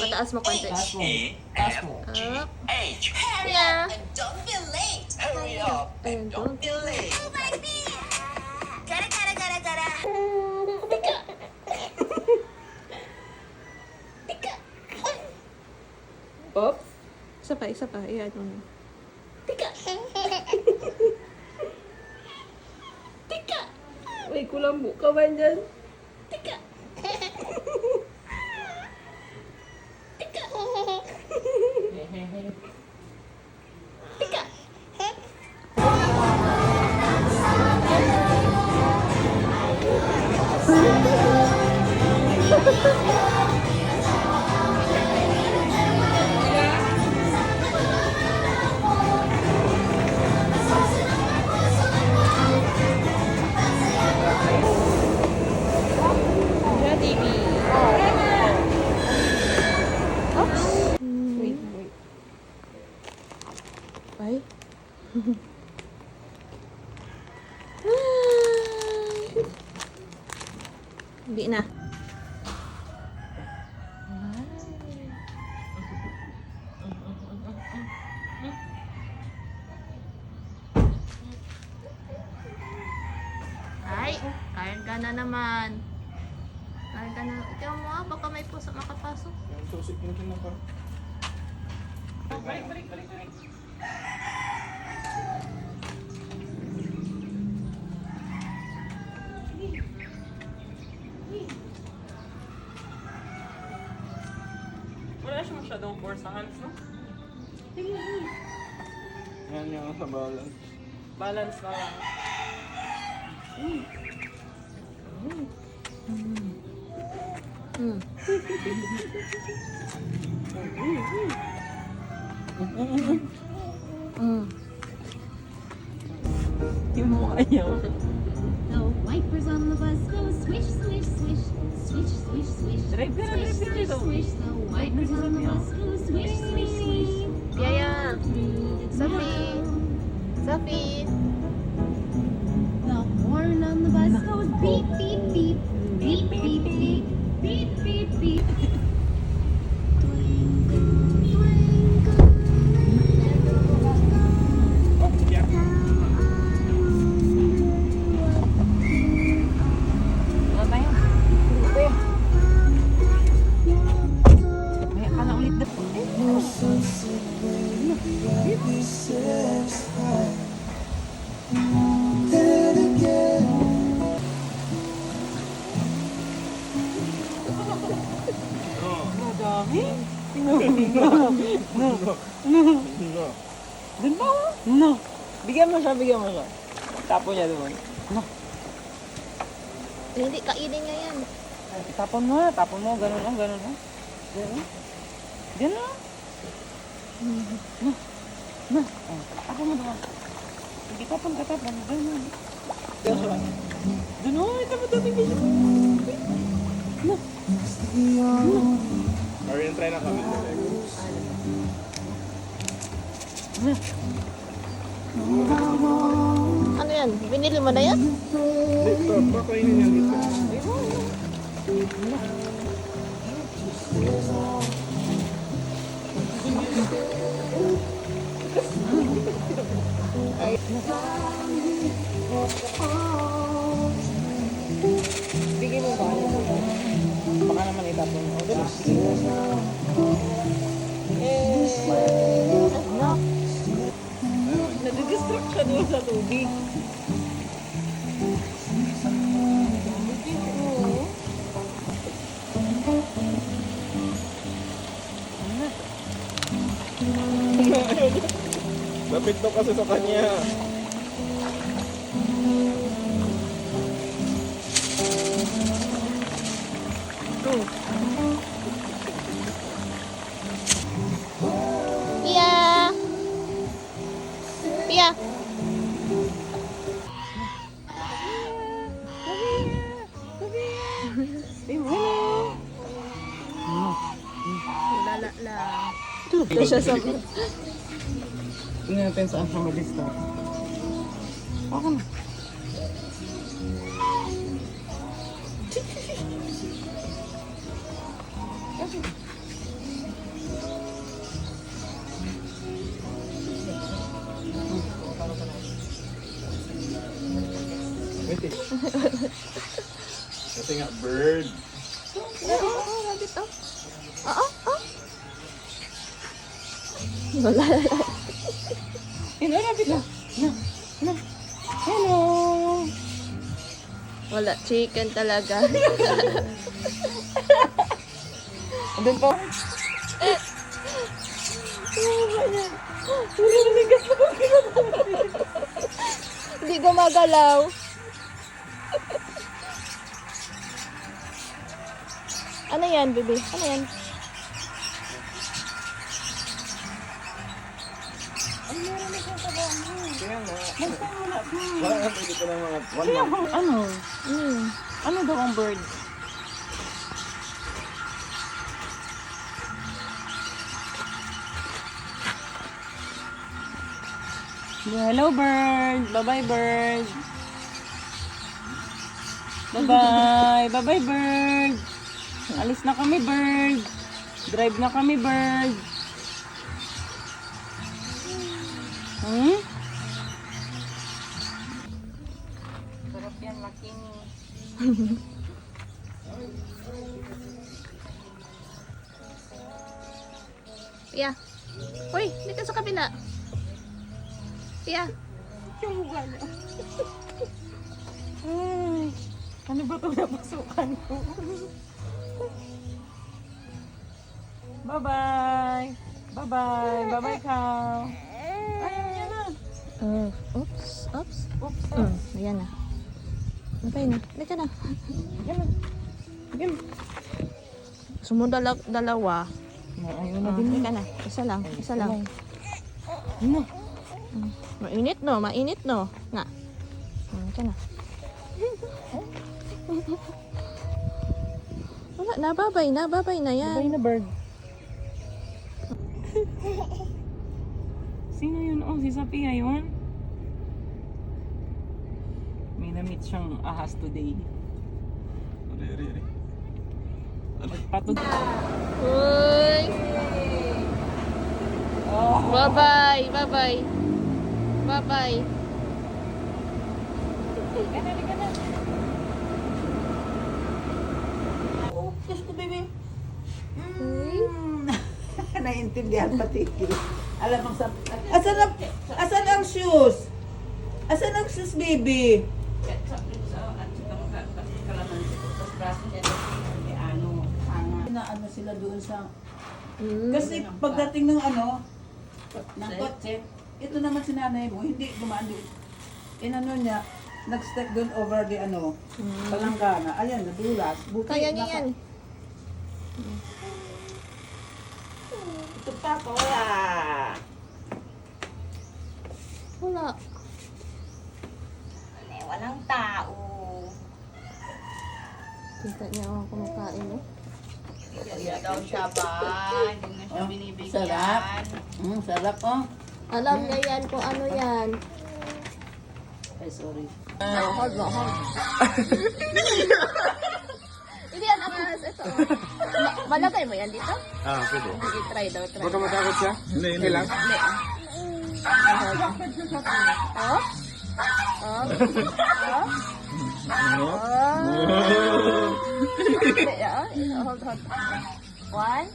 Pataas mo konti. Taas mo. Taas mo. Up. Hurry Yeah. up and don't be late. Hurry up And don't be late. Oh my God. Gotta. Oops. Isa pa. Iyan mo. Tika! Uy, kulambo ka ba dyan? Tika! Tika! Tika! Yeah, TV. Oops. Wait. Ay. Hindi na. Ay, kain ka na naman. Kain ka na. Ikaw mo baka may puso makapasok. Susik mo siya na pa. Wala siya masyadong force sa hands, no? Yan yung sa balance. Balance na lang. Hmm. Mm. Yung mukha niya. The wipers on the bus go swish, swish, swish, swish, swish, swish. Drive ka na, Swish, drive ka swish, dito. swish. The wipers on the bus go swish, swish, swish. Yaya. Sophie. Sophie. The horn on the bus goes beep, beep, beep, beep, beep, beep, beep, beep, beep. Wala tayo. Maya ka na ulit. Madami. Dun pa ako? No. Bigyan mo siya. Tapo niya doon. No. Hindi, kainin niya yan. Tapon mo, ganun lang. Ganun. Ganun lang. No. Oh, tapon mo doon. Hindi tapon. Ganun. Doon, ito mo dating video. Or yung try na kami. Ano yan? Binili mo na yan? Dito, pakainin niya dito. Bigay mo ba? Baka naman itapon mo. Doon. Nadidistract siya doon sa tubig. Lapit to kasi sa kanya. Pia! Pia! Hello! Lala lang. Ito siya sa... Tingnan natin saan siya mag-start. Ako na. Kasi nga, bird. Oo, rabbit oh. Oo, oo. Wala. Hello, rabbit na. Na. Hello. Wala, chicken talaga. Doon po. Hindi gumagalaw. Ano yan, bebe? Ano yan? Kaya nga. Wala nga, pwede ko ng mga 1 month. Ano? Ano daw ang bird? Hello, bird. Bye-bye, bird. Bye-bye. Bye-bye, bird. Alis na kami, bird. Drive na kami, bird. Hmm? Sarap yan, makinis. Pia. Hoy, hindi ka sa kabila. Pia. Yung mukha niya. Ay, ano ba itong napasukan ko? Bye-bye. Bye-bye. Bye-bye, cow. Ayaw niya na. Oops, oops. Oops. Ayan na. Napay na. Halika na. Yan na. Yan. Dalawa. Ayaw na din. Halika na. Isa lang. Isa lang. Ano? Mainit no. Mainit no. Nga. Halika na. Wala. Nababay na. Babay na yan. Bye na, bird. Sino yun? Oh, si Sophia yun? May na-meet siyang ahas today. Ari. Magpatod. Uy. Bye-bye. Bye-bye. Bye-bye. Oh, Diyos ko, baby. Uy. Naiintindihan pati. Alam ang sabi. Asan ang shoes? Asan ang shoes, baby? Na ano sila doon sa... Kasi pagdating ng ano, ng kotse, ito naman si nanay mo, hindi dumaan doon. Inano niya, nag-step doon over the ano, palanggana. Ayan, nadulas. Buti, Kaya niya yan. Ito pa, wala. Wala. Walang tao. Kita niya ako kumakain no? Hindi daw siya ba? Hindi na siya binibigyan. Sarap. Sarap, oh. Alam niya yan kung ano yan. Ay, sorry. Hold mo, hold. Hindi yan, amas. Ito. Malagay mo yan dito? Ah, pwede. Sige, try daw, try. Baka matakot siya? Hindi lang. Oh? Oh? Oh? Ano? Oh? Hindi, ah. Hold, hold. 1,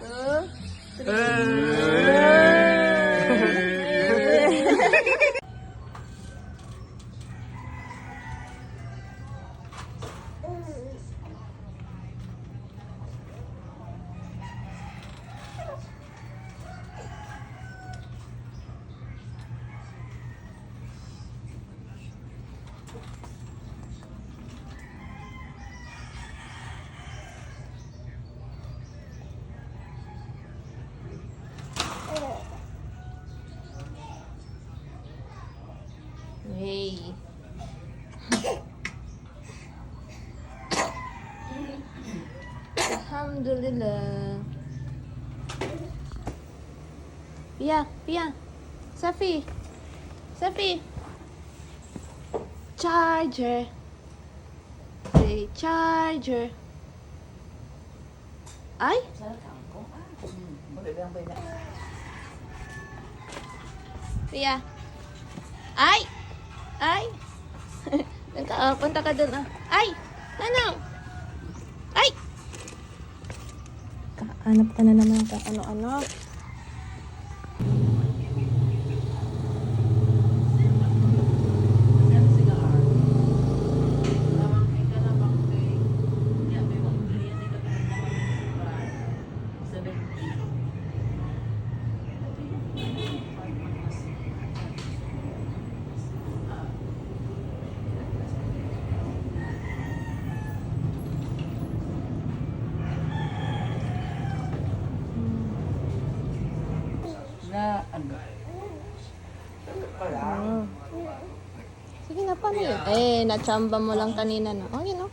2, 3. Hey. Alhamdulillah. Pia. Safi. Charger. Say charger. Ay? Pia. Ay! Punta ka dun, ah. Ay! Ano? Ay! Kaanap ka na naman kung ano-ano. Na ano? Sige na, paano yun? Eh, nachamba mo lang kanina na. Oh, yun, oh.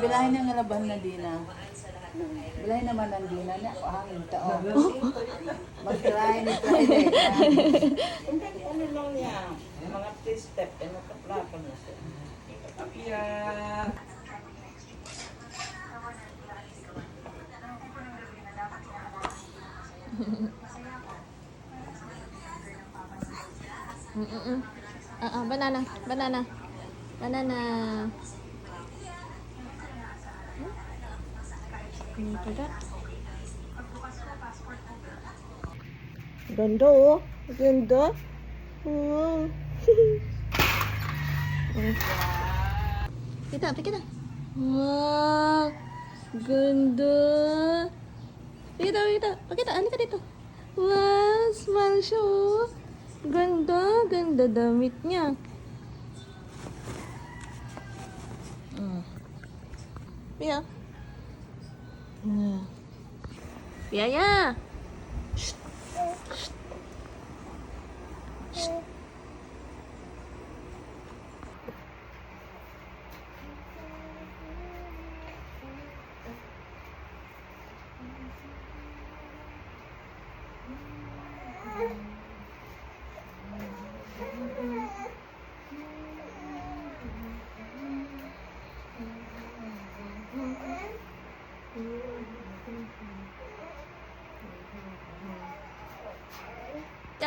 Bilahin ng laban na Dina. Bilahin naman ng Dina na ako hangin taon. Mag-try ni Friday. Ano lang niya? Mga 3 step. Ano ka plapan na siya? Banana. Banana. Banana. Ganda, oh. Ganda. Wow. Kita. Wow. Ganda. Pakita. Ano ka dito? Wow, smile siya, oh. Ganda damit niya. Pia. Pia. Shh.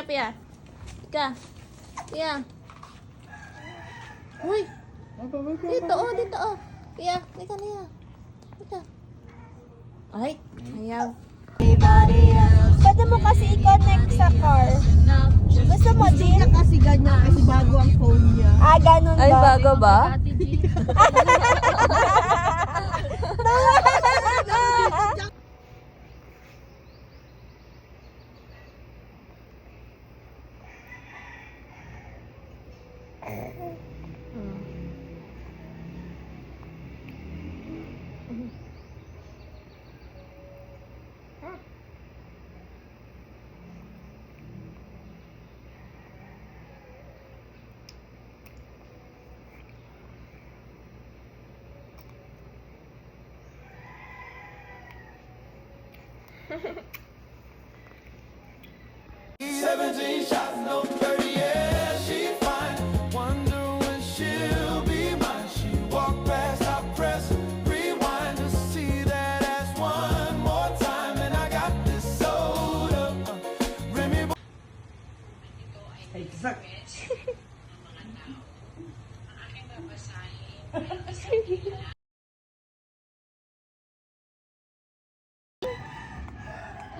Pia. Pia. Uy. Dito, oh. Pia, lika. Ay, ayaw. Pwede mo kasi i-connect sa car. Gusto mo din? Kasi ganyan, kasi bago ang phone niya. Ah, ganun ba? Ay, bago ba?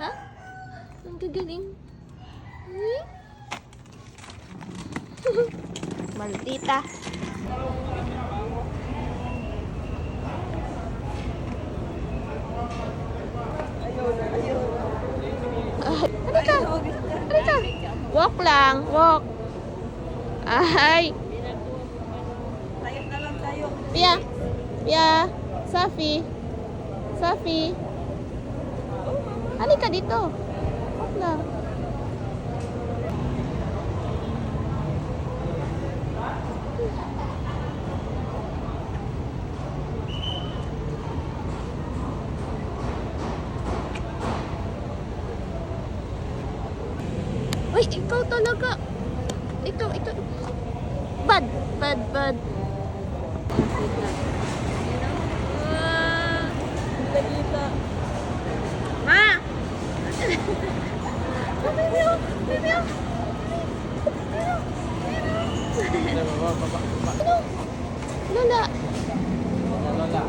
Ha? Ang gagaling. Maldita. Halika. Walk lang, walk. Ay. Pia. Safi. Halika dito. Walk lang. Uy, ikaw talaga. Ikaw. Bad. Ma! Baby, Lola. Lola.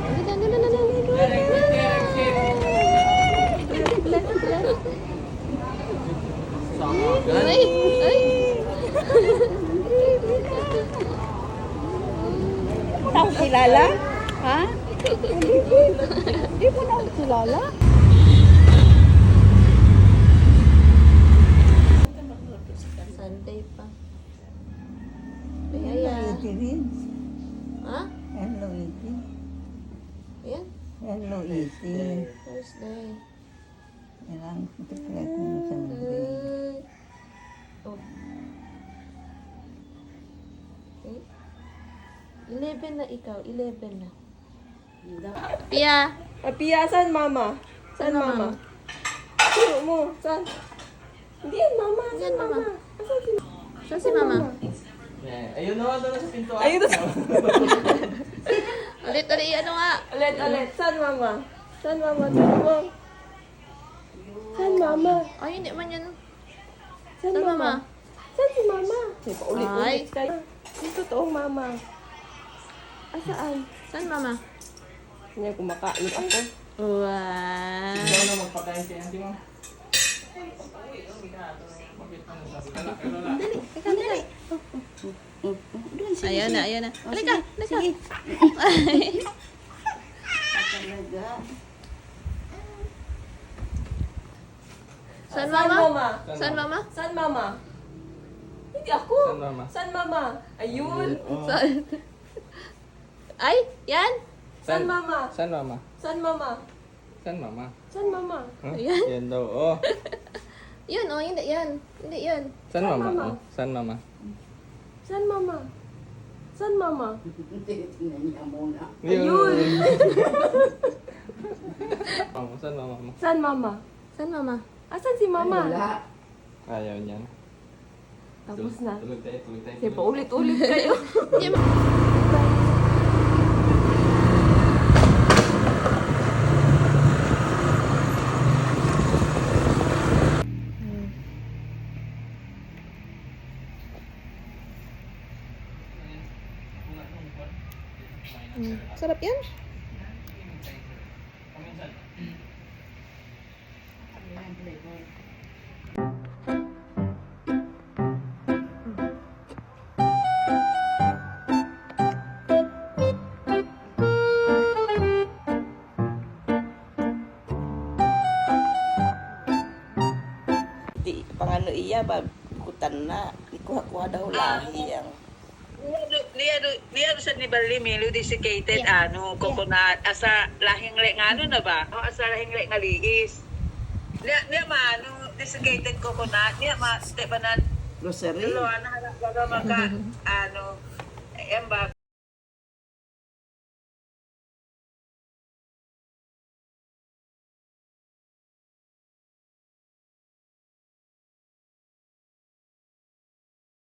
Ay! Ay! Ako kilala? Ha? Hindi mo na ako kilala? Sunday pa. Ayan. Ha? Hello, Iti. Ayan. Hello, Iti. Thursday. Kailangan ko ito pala kung Sunday. Oh. Okay. 11 na ikaw. 11 na. Pia. Pia, saan mama? Saan mama? Turo mo, saan? Hindi yan mama. Yan, mama. Saan si mama? Ayun na, doon sa pintuan. Ayun na. Ulit, ano nga? Ulit. Saan mama? Saan mama? Turo mo. Saan mama? Ay, hindi man yan. Saan Saan mama? Saan si mama? Sige, Ay. paulit-ulit kayo. Yung totoong mama. Asaan? Saan mama? Kanya kumakain ako. Wow. Ikaw na magpakain kay auntie mo. Ayan na. Halika. Saan mama? Saan mama? Saan mama? Hindi ako. Saan mama? Saan mama? Ayun. Saan? Ay, yan. Saan mama? Saan mama? Saan mama? Saan mama? Saan mama? Huh? Ayan. Yan daw, oh. Yun, oh, hindi yan. Hindi yan. Saan Saan mama? mama? Oh, saan mama? Saan mama? Saan mama? Tingnan niya muna. Ayun. Mama, saan mama mo? Saan mama? Saan mama? Asan si mama? Wala. Ayaw niyan. Tapos na. Tulog tayo. Sige, paulit-ulit kayo. Hindi ma- Sarap yan? Di, pangano iya ba? Kutan na. Ikuha-kuha daw lahi ang Liya sa ni Balimilo desiccated coconut asa lahing le ngano na ba? O asa lahing le nga liis. Liya desiccated coconut niya ma stepanan grocery. lo ana baga maka yan ba